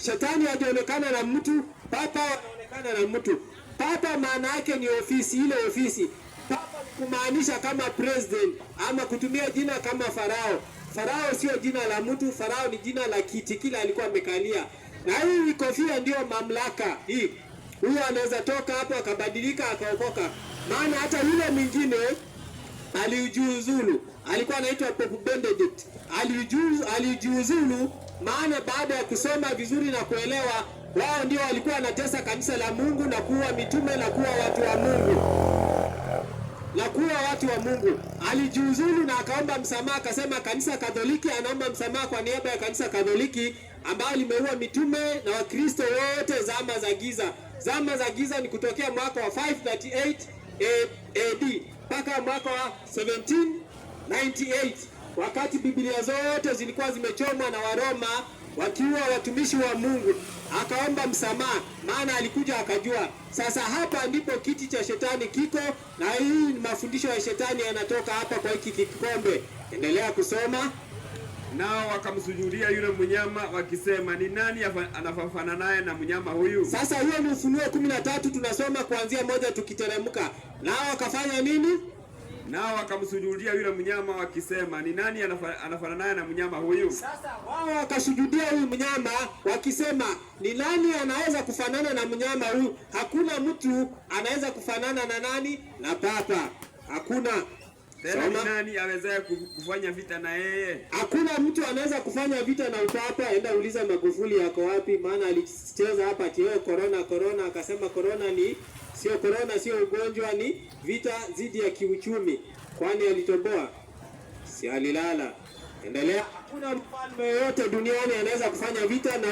shetani hajaonekana na mtu, papa anaonekana na mtu. Papa maana yake ni ofisi, ile ofisi. Papa kumaanisha kama president ama kutumia jina kama Farao. Farao sio jina la mtu, Farao ni jina la kiti kila alikuwa amekalia. Na hii kofia ndio mamlaka hii. Huyo anaweza toka hapo akabadilika akaokoka. Maana hata yule mwingine alijiuzulu, alikuwa anaitwa Pope Benedict. Alijiuzulu maana baada ya kusoma vizuri na kuelewa, wao ndio walikuwa wanatesa kanisa la Mungu na kuwa mitume na kuwa watu wa Mungu. Alijiuzulu na akaomba msamaha, akasema kanisa Katoliki anaomba msamaha kwa niaba ya kanisa Katoliki ambao limeua mitume na Wakristo wote zama za giza. Zama za giza ni kutokea mwaka wa 538 AD mpaka mwaka wa 1798, wakati Biblia zote zilikuwa zimechomwa na Waroma wakiua watumishi wa Mungu. Akaomba msamaha maana alikuja akajua. Sasa hapa ndipo kiti cha shetani kiko, na hii ni mafundisho ya shetani yanatoka hapa kwa hiki kikombe. Endelea kusoma.
Nao wakamsujudia yule mnyama wakisema, ni nani anafanana naye na mnyama huyu?
Sasa hiyo ni Ufunuo 13 tunasoma kuanzia 1 tukiteremka. Nao wakafanya nini?
Nao wakamsujudia yule mnyama wakisema, ni nani anafanana naye na mnyama huyu?
Sasa wao wakasujudia huyu mnyama wakisema, ni nani anaweza kufanana na mnyama huyu? Hakuna mtu anaweza kufanana na nani? Na papa. Hakuna.
Tena ni nani aweza kufanya vita na yeye?
Hakuna mtu anaweza kufanya vita na upapa. Enda uliza Magufuli yako wapi, maana alicheza hapa ati corona akasema corona ni sio corona, sio ugonjwa, ni vita dhidi ya kiuchumi. Kwani alitoboa? Si alilala. Endelea. Hakuna mfalme yoyote duniani anaweza kufanya vita na,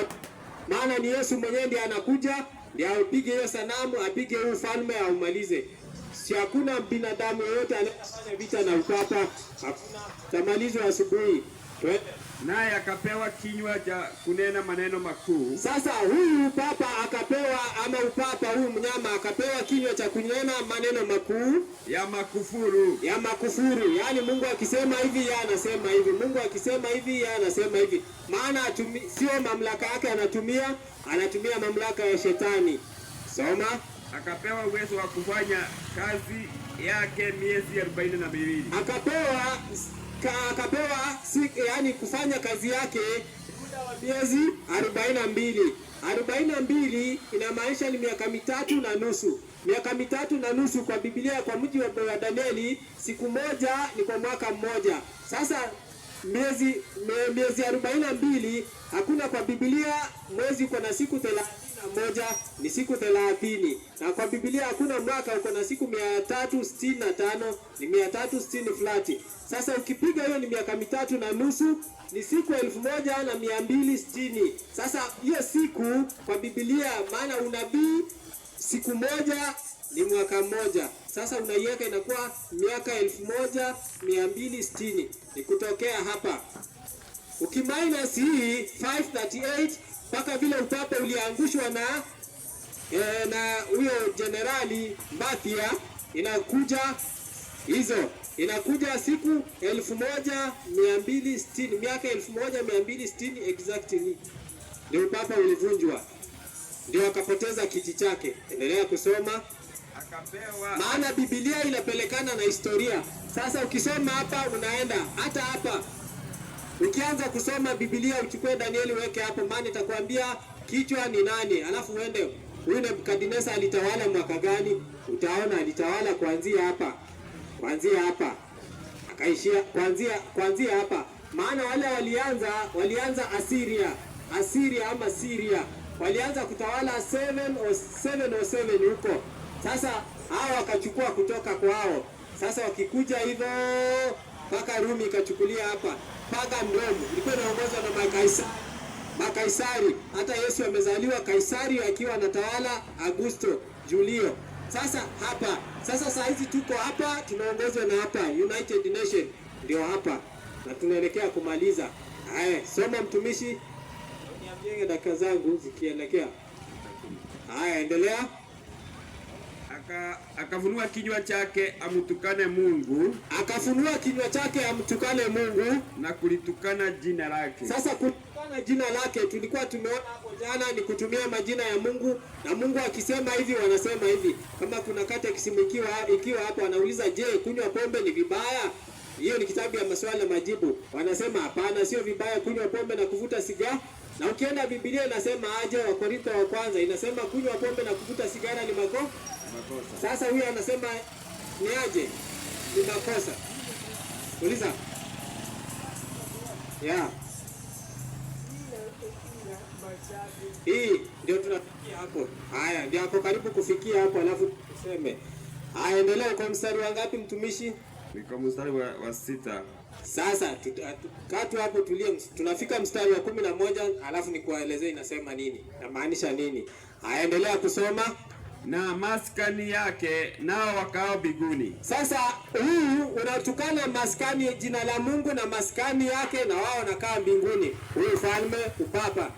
maana ni Yesu mwenyewe ndiye anakuja, ndiye apige hiyo sanamu, apige huyu ufalme aumalize. Si hakuna binadamu yoyote anayefanya vita na upapa, hakuna. Tamalizwa asubuhi.
Naye akapewa kinywa cha kunena maneno makuu.
Sasa huyu papa akapewa, ama upapa huyu mnyama akapewa kinywa cha kunena maneno makuu
ya makufuru.
Yaani Mungu akisema hivi yeye anasema hivi, Mungu akisema hivi yeye anasema hivi. Maana sio mamlaka yake anatumia mamlaka ya shetani. Soma.
Akapewa uwezo wa kufanya kazi yake miezi 42.
Akapewa yani kufanya kazi yake muda wa miezi 42. 42 inamaanisha ni miaka 3 na nusu. Miaka 3 na nusu kwa Biblia, kwa mujibu wa Danieli, siku moja ni kwa mwaka mmoja. Sasa miezi 42 hakuna kwa Biblia. Mwezi uko na siku 31 ni siku 30, na kwa Biblia hakuna mwaka uko na siku 365 ni 360 flati. Sasa ukipiga hiyo ni miaka 3 na nusu ni siku 1260. Sasa hiyo siku kwa Biblia, maana unabii siku moja ni mwaka mmoja. Sasa unaiweka inakuwa miaka 1260 ni kutokea hapa. Ukiminus hii 538 mpaka vile upapa uliangushwa na huyo generali Mbathia, inakuja siku 1260, miaka 1260 exactly ndio upapa ulivunjwa, ndio akapoteza kiti chake. Endelea kusoma.
Akapewa,
maana Biblia inapelekana na historia. Sasa ukisoma hapa, unaenda hata hapa, ukianza kusoma Biblia uchukue Danieli weke hapo, maana itakwambia kichwa ni nani, alafu uende huyu Nebukadneza alitawala mwaka gani, utaona alitawala kuanzia hapa akaishia kuanzia hapa. Maana wale walianza Asiria ama Syria, walianza kutawala 707 huko. Sasa hao wakachukua kutoka kwao. Sasa wakikuja hivyo mpaka Rumi ikachukulia hapa, mpaka Rome ilikuwa inaongozwa na Makaisari. Hata Yesu amezaliwa Kaisari akiwa anatawala Augusto Julio. Sasa saa hizi tuko hapa, tunaongozwa na hapa United Nation, ndio hapa, na tunaelekea kumaliza. Haya, soma mtumishi, niambie dakika zangu zikielekea. Haya, endelea.
Akafunua kinywa chake amtukane Mungu.
Akafunua kinywa chake amtukane Mungu
na kulitukana jina lake.
Sasa kutukana jina lake, tulikuwa tumeona hapo jana, ni kutumia majina ya Mungu, na Mungu akisema hivi wanasema hivi. Kama kuna katekisimu ikiwa hapo anauliza, je, kunywa pombe ni vibaya? Hiyo ni kitabu ya maswali na majibu. Wanasema hapana, sio vibaya kunywa pombe na kuvuta sigara. Na ukienda Biblia inasema aje, Wakorintho wa kwanza inasema kunywa pombe na kuvuta sigara ni makosa. Sasa huyu anasema ni aje, ni makosa. Uliza. Yeah. Hii ndio tunafikia hapo. Haya, ndio hapo karibu kufikia hapo, alafu tuseme. Haya, endelea. Kwa mstari wa ngapi mtumishi?
Niko mstari wa 6.
Sasa katu hapo, tulie. Tunafika mstari wa 11, alafu nikuelezea inasema nini, na maanisha nini. Haya, endelea kusoma.
Na maskani yake nao wakao biguni.
Sasa huu unatukana maskani, jina la Mungu na maskani yake, na wao wanakaa mbinguni. Huyu falme, upapa.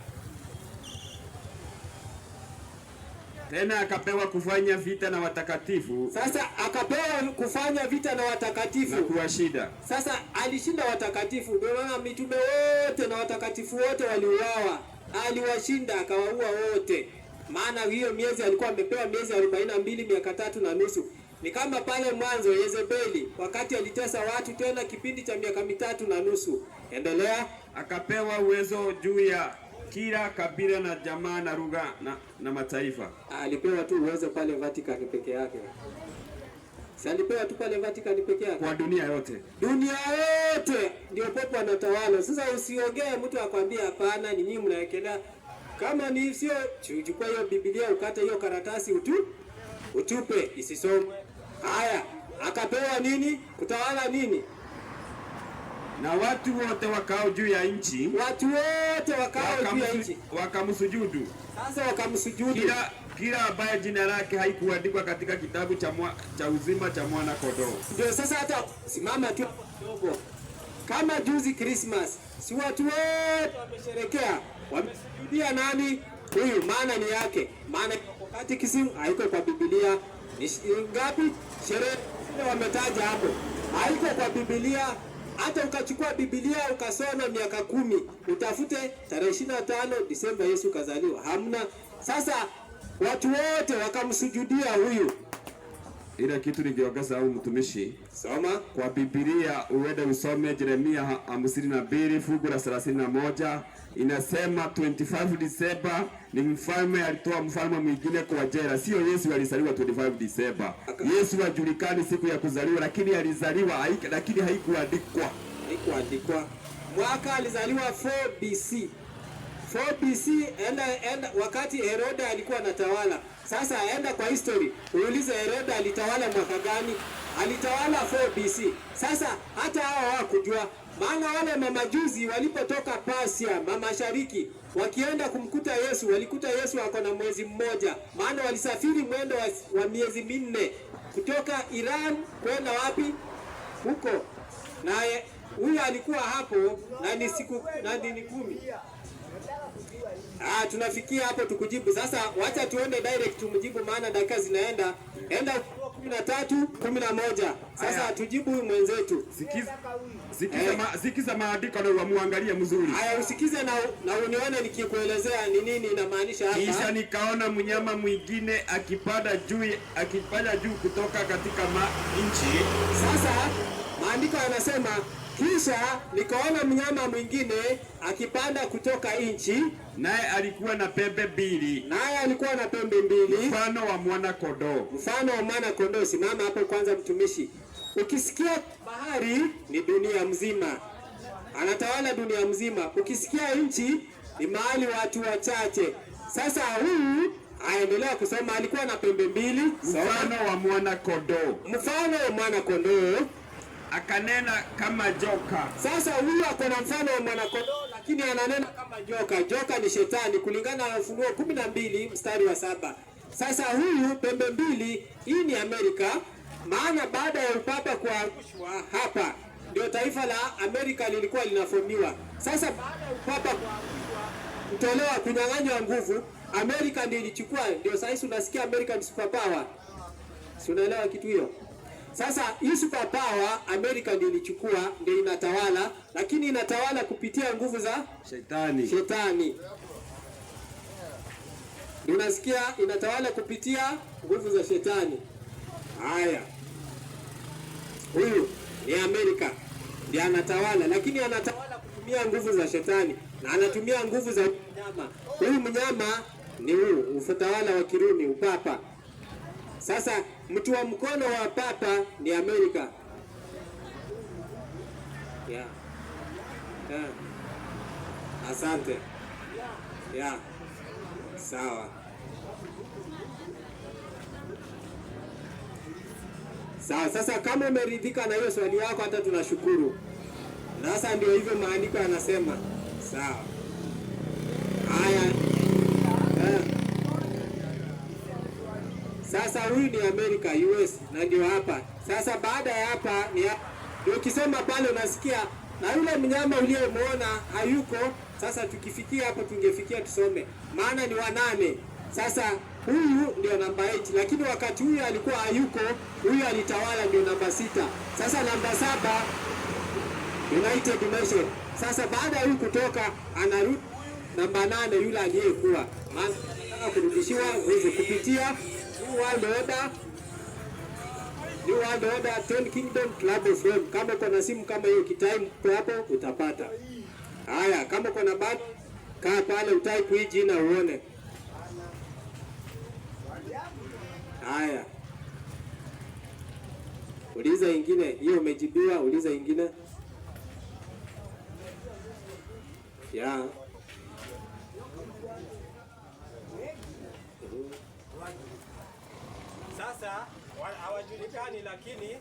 Tena akapewa kufanya vita na watakatifu.
Sasa akapewa kufanya vita na watakatifu
na kuwashinda.
Sasa alishinda watakatifu. Ndio maana mitume wote na watakatifu wote waliuawa. Aliwashinda, akawaua wote. Maana hiyo miezi alikuwa amepewa miezi 42, miaka 3 na nusu. Ni kama pale mwanzo Yezebeli wakati alitesa watu, tena kipindi cha miaka 3 na nusu. Endelea.
Akapewa uwezo juu ya kila kabila na jamaa na lugha na mataifa.
Alipewa tu uwezo pale Vatican peke yake. Si alipewa tu pale Vatican peke yake?
Kwa dunia yote.
Dunia yote ndio popo anatawala. Sasa usiongee mtu akwambia hapana, ni nyinyi mnawekelea. Kama ni sio, chukua hiyo Biblia, ukate hiyo karatasi utupe isisomwe. Haya, akapewa nini? Kutawala nini?
Na watu wote wakao juu ya nchi.
Watu wote wakao juu ya nchi
wakamsujudu.
Sasa wakamsujudu.
kila ambaye jina lake haikuandikwa katika kitabu cha uzima cha mwana kondoo.
Ndio sasa hata simama tu kidogo. Kama juzi Christmas, si watu wote wamesherekea, wamesujudia nani? Huyu, maana ni yake. Maana wakati kisimu haiko kwa Biblia. Ni ngapi sherehe wametaja hapo? Haiko kwa Biblia. Hata ukachukua Biblia ukasoma miaka 10, utafute tarehe 25 Disemba Yesu kazaliwa, hamna. Sasa watu wote wakamsujudia huyu.
Ile kitu ningeongeza au mtumishi,
soma
kwa Biblia, uende usome Yeremia 52 fungu la 31, inasema 25 Disemba ni mfalme alitoa mfalme mwingine kwa jela. Sio Yesu alizaliwa 25 Disemba. Yesu hajulikani siku ya kuzaliwa, lakini alizaliwa, lakini haikuandikwa.
Mwaka alizaliwa 4 BC. 4 BC, enda wakati Herode alikuwa anatawala. Sasa enda kwa history, uulize Herode alitawala mwaka gani? Alitawala 4 BC. Sasa hata hao hawakujua, maana wale mamajuzi walipotoka Persia, mashariki, wakienda kumkuta Yesu, walikuta Yesu ako na mwezi mmoja, maana walisafiri mwendo wa miezi 4 kutoka Iran kwenda wapi? Huko. Na huyu alikuwa hapo na ni siku na ni 10. Tunafikia hapo tukujibu. Sasa wacha tuende direct tumjibu, maana dakika zinaenda. Enda 13, 11. Sasa tujibu huyu mwenzetu.
Sikiza maandiko na uangalie mzuri.
Haya, usikize na unione nikikuelezea ni nini inamaanisha hapa.
Kisha nikaona mnyama mwingine akipanda juu kutoka katika nchi.
Sasa maandiko yanasema kisha nikaona mnyama mwingine akipanda kutoka nchi,
naye alikuwa na pembe mbili.
Mfano wa mwana kondoo. Simama hapo kwanza mtumishi. Ukisikia bahari ni dunia mzima, anatawala dunia mzima. Ukisikia nchi ni mahali watu wachache. Sasa huyu aendelea kusema alikuwa na pembe mbili.
Mfano wa mwana kondoo. Akanena kama joka.
Sasa huyu ako na mfano wa mwana kondoo, lakini ananena kama joka. Joka ni shetani kulingana na Ufunuo 12 mstari wa 7. Sasa huyu pembe mbili, hii ni Amerika, maana baada ya upapa kuangushwa hapa ndio taifa la Amerika lilikuwa linafomiwa. Sasa baada ya upapa kuangushwa, kutolewa, kunyang'anywa nguvu, Amerika ndio ilichukua. Ndio sasa unasikia American superpower. Si unaelewa kitu hiyo? Sasa hii superpower Amerika ndio ilichukua, ndio inatawala, lakini inatawala kupitia nguvu za shetani. Unasikia, inatawala kupitia nguvu za shetani. Haya, huyu ni Amerika ndiye anatawala, lakini anatawala kutumia nguvu za shetani na anatumia nguvu za mnyama. Huyu mnyama ni utawala wa Kirumi, upapa. Sasa mtu wa mkono wa papa ni Amerika. Yeah. Asante. Sawa. Sasa kama umeridhika na hiyo swali yako, hata tunashukuru. Sasa ndio hivyo maandiko yanasema. Sawa. Haya. Sasa huyu ni Amerika, US, na ndio hapa. Sasa baada ya hapa ndio ukisoma pale unasikia na yule mnyama uliyemwona hayuko. Sasa tukifikia hapo tungefikia tusome, maana ni wanane. Sasa huyu ndio namba 8, lakini wakati huyu alikuwa hayuko, huyu alitawala, ndio namba 6. Sasa namba 7 United Nation. Sasa baada ya huyu kutoka anarudi namba 8, yule aliyekuwa, maana anataka kurudishiwa nguvu kupitia New World Order 10 Kingdom Club of Rome. Kama uko na simu kama hiyo kitime hapo utapata. Haya, kama uko na bado kaa pale utype hii jina uone. Haya. Uliza ingine, hiyo umejibiwa, uliza ingine. Ya. Sasa hawajulikani, lakini